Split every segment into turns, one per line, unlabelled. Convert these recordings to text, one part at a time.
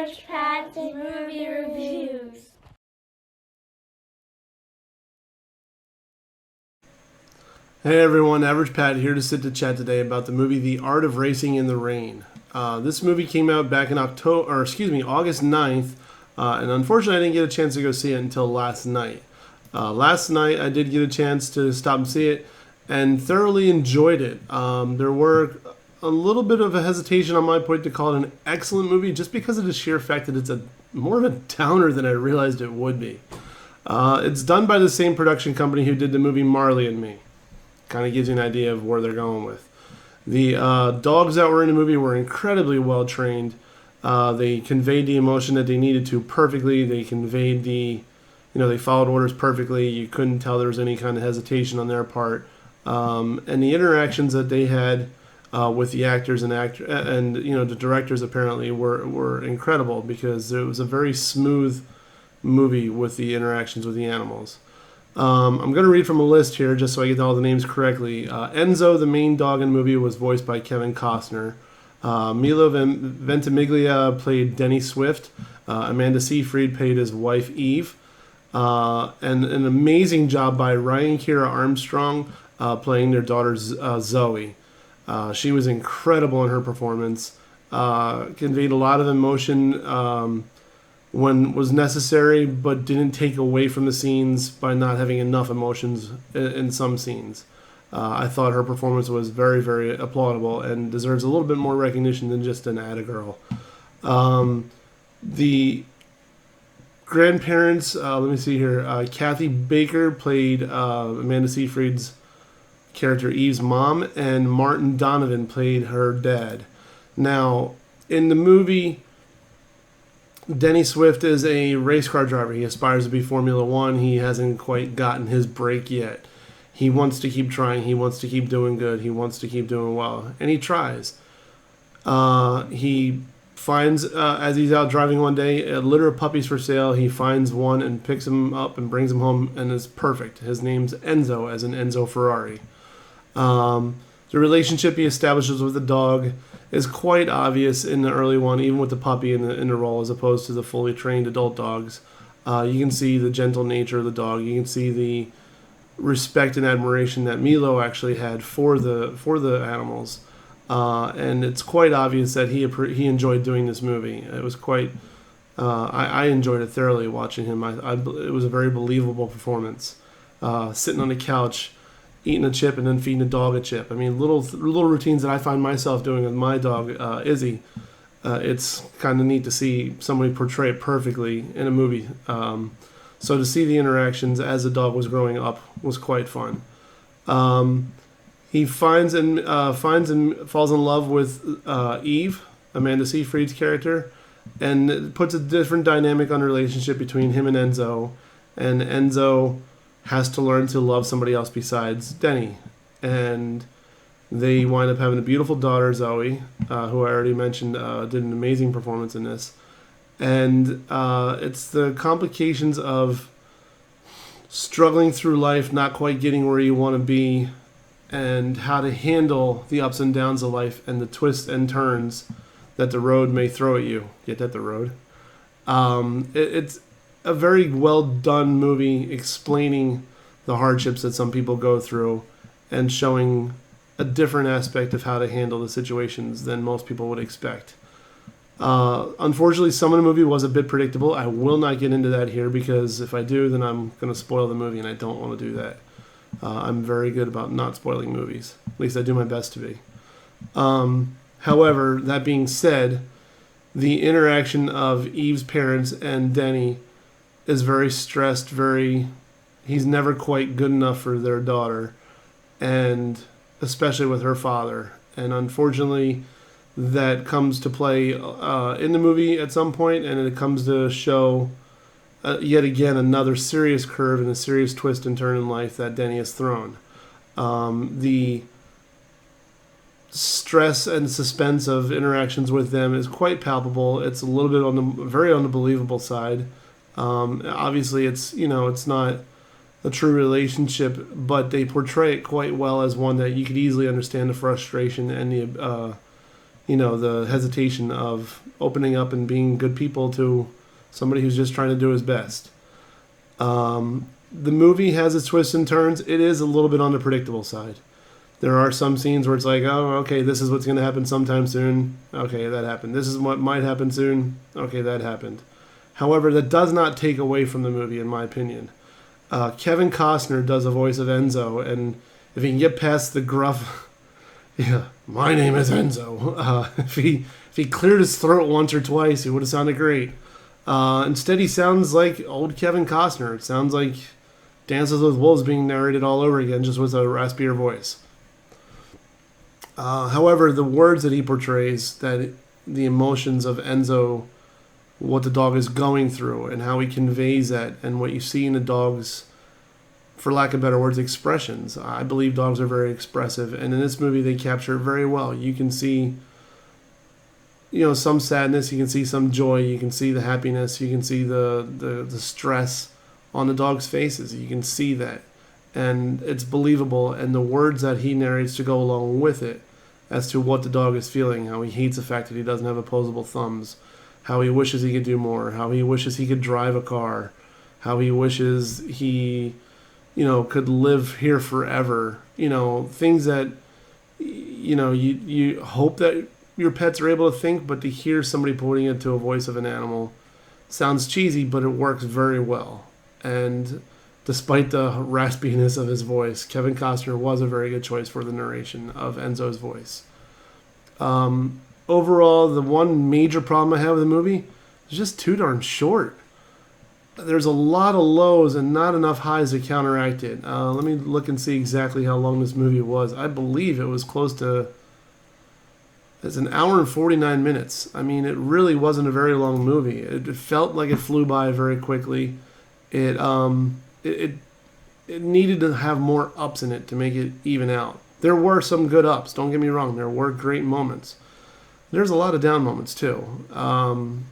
Average Pat's Movie Reviews.
Hey everyone, Average Pat here to sit to chat today about the movie The Art of Racing in the Rain. This movie came out back in August 9th, and unfortunately I didn't get a chance to go see it until last night. Last night I did get a chance to stop and see it and thoroughly enjoyed it. There were a little bit of a hesitation on my part to call it an excellent movie just because of the sheer fact that it's more of a downer than I realized it would be. It's done by the same production company who did the movie Marley and Me. Kind of gives you an idea of where they're going with. The dogs that were in the movie were incredibly well trained. They conveyed the emotion that they needed to perfectly. They conveyed they followed orders perfectly. You couldn't tell there was any kind of hesitation on their part. And the interactions that they had with the actors and the directors apparently were incredible because it was a very smooth movie with the interactions with the animals. I'm going to read from a list here just so I get all the names correctly. Enzo, the main dog in the movie, was voiced by Kevin Costner. Milo Ventimigilia played Denny Swift. Amanda Seyfried played his wife Eve. And an amazing job by Ryan Kira Armstrong playing their daughter Zoe. She was incredible in her performance. Conveyed a lot of emotion when was necessary, but didn't take away from the scenes by not having enough emotions in some scenes. I thought her performance was very, very applaudable and deserves a little bit more recognition than just an atta girl. The grandparents, let me see here. Kathy Baker played Amanda Seyfried's character Eve's mom, and Martin Donovan played her dad. Now, in the movie, Denny Swift is a race car driver. He aspires to be Formula One. He hasn't quite gotten his break yet. He wants to keep trying. He wants to keep doing good. He wants to keep doing well. And he tries. He finds, as he's out driving one day, a litter of puppies for sale. He finds one and picks him up and brings him home, and is perfect. His name's Enzo, as in Enzo Ferrari. The relationship he establishes with the dog is quite obvious in the early one, even with the puppy in the role, as opposed to the fully trained adult dogs. You can see the gentle nature of the dog. You can see the respect and admiration that Milo actually had for the animals, and it's quite obvious that he enjoyed doing this movie. It was quite. I enjoyed it thoroughly watching him. It was a very believable performance. Sitting on the couch, eating a chip and then feeding a dog a chip. I mean, little routines that I find myself doing with my dog, Izzy. It's kind of neat to see somebody portray it perfectly in a movie. So to see the interactions as the dog was growing up was quite fun. He finds and falls in love with Eve, Amanda Seyfried's character, and it puts a different dynamic on the relationship between him and Enzo. And Enzo has to learn to love somebody else besides Denny. And they wind up having a beautiful daughter, Zoe, who I already mentioned did an amazing performance in this. And it's the complications of struggling through life, not quite getting where you want to be, and how to handle the ups and downs of life and the twists and turns that the road may throw at you. Get that, the road? It's a very well done movie explaining the hardships that some people go through and showing a different aspect of how to handle the situations than most people would expect. Unfortunately, some of the movie was a bit predictable. I will not get into that here because if I do, then I'm going to spoil the movie, and I don't want to do that. I'm very good about not spoiling movies. At least I do my best to be. However, that being said, the interaction of Eve's parents and Denny is very stressed, he's never quite good enough for their daughter, and especially with her father. And unfortunately, that comes to play in the movie at some point, and it comes to show yet again another serious curve and a serious twist and turn in life that Denny has thrown. The stress and suspense of interactions with them is quite palpable. It's a little bit on the very unbelievable side. Obviously, it's not a true relationship, but they portray it quite well as one that you could easily understand the frustration and the hesitation of opening up and being good people to somebody who's just trying to do his best. The movie has its twists and turns. It is a little bit on the predictable side. There are some scenes where it's like, oh, okay, this is what's going to happen sometime soon. Okay, that happened. This is what might happen soon. Okay, that happened. However, that does not take away from the movie, in my opinion. Kevin Costner does a voice of Enzo, and if he can get past the gruff, yeah, my name is Enzo. If he cleared his throat once or twice, he would have sounded great. Instead, he sounds like old Kevin Costner. It sounds like Dances with Wolves being narrated all over again, just with a raspier voice. However, the words that he portrays, that the emotions of Enzo, what the dog is going through, and how he conveys that, and what you see in the dog's, for lack of better words, expressions. I believe dogs are very expressive, and in this movie they capture it very well. You can see, some sadness, you can see some joy, you can see the happiness, you can see the stress on the dog's faces. You can see that, and it's believable, and the words that he narrates to go along with it as to what the dog is feeling, how he hates the fact that he doesn't have opposable thumbs, how he wishes he could do more, how he wishes he could drive a car, how he wishes he, could live here forever. Things that, you hope that your pets are able to think, but to hear somebody putting it to a voice of an animal sounds cheesy, but it works very well. And despite the raspiness of his voice, Kevin Costner was a very good choice for the narration of Enzo's voice. Overall, the one major problem I have with the movie is just too darn short. There's a lot of lows and not enough highs to counteract it. Let me look and see exactly how long this movie was. I believe it was close to... It's an hour and 49 minutes. I mean, it really wasn't a very long movie. It felt like it flew by very quickly. It needed to have more ups in it to make it even out. There were some good ups, don't get me wrong. There were great moments. There's a lot of down moments too.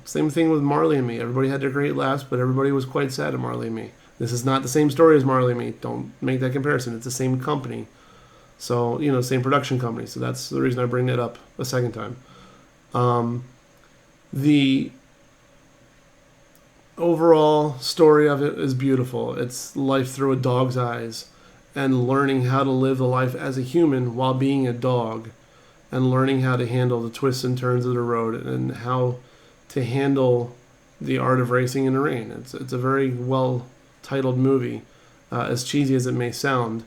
Same thing with Marley and Me. Everybody had their great laughs, but everybody was quite sad at Marley and Me. This is not the same story as Marley and Me. Don't make that comparison. It's the same company. So, same production company. So that's the reason I bring that up a second time. The overall story of it is beautiful. It's life through a dog's eyes, and learning how to live the life as a human while being a dog, and learning how to handle the twists and turns of the road, and how to handle the art of racing in the rain. It's a very well titled movie, as cheesy as it may sound.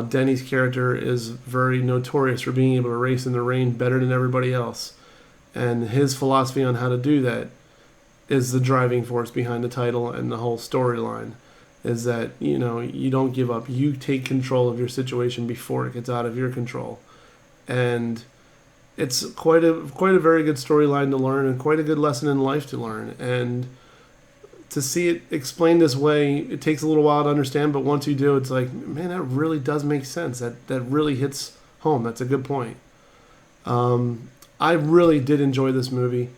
Denny's character is very notorious for being able to race in the rain better than everybody else, and his philosophy on how to do that is the driving force behind the title and the whole storyline. Is that you don't give up. You take control of your situation before it gets out of your control, and it's quite a very good storyline to learn, and quite a good lesson in life to learn. And to see it explained this way, it takes a little while to understand, but once you do, it's like, man, that really does make sense. That really hits home. That's a good point. I really did enjoy this movie.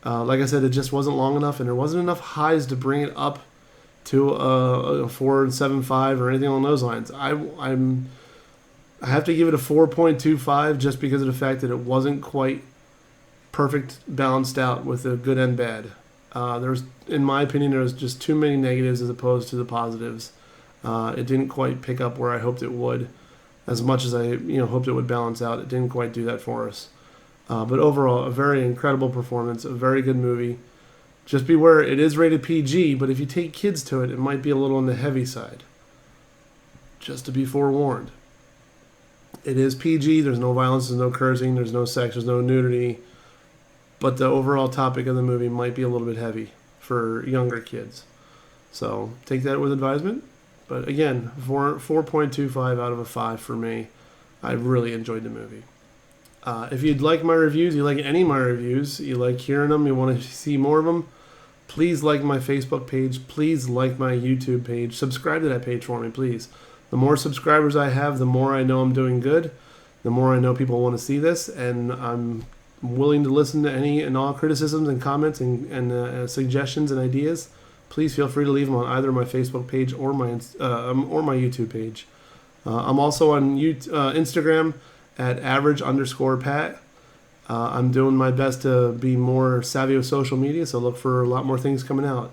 Like I said, it just wasn't long enough, and there wasn't enough highs to bring it up to a 4.75 or anything along those lines. I have to give it a 4.25 just because of the fact that it wasn't quite perfect, balanced out with the good and bad. In my opinion, there was just too many negatives as opposed to the positives. It didn't quite pick up where I hoped it would, as much as I hoped it would balance out. It didn't quite do that for us. But overall, a very incredible performance, a very good movie. Just beware, it is rated PG, but if you take kids to it, it might be a little on the heavy side. Just to be forewarned. It is PG, there's no violence, there's no cursing, there's no sex, there's no nudity. But the overall topic of the movie might be a little bit heavy for younger kids. So take that with advisement. But again, 4.25 out of a 5 for me. I really enjoyed the movie. If you'd like my reviews, you like any of my reviews, you like hearing them, you want to see more of them, please like my Facebook page, please like my YouTube page, subscribe to that page for me, please. The more subscribers I have, the more I know I'm doing good, the more I know people want to see this, and I'm willing to listen to any and all criticisms and comments and suggestions and ideas. Please feel free to leave them on either my Facebook page or my YouTube page. I'm also on Instagram at @average_Pat. I'm doing my best to be more savvy with social media, so look for a lot more things coming out.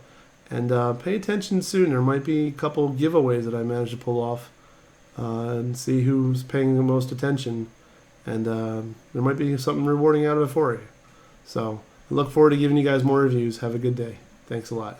And pay attention soon. There might be a couple giveaways that I managed to pull off and see who's paying the most attention. And there might be something rewarding out of it for you. So I look forward to giving you guys more reviews. Have a good day. Thanks a lot.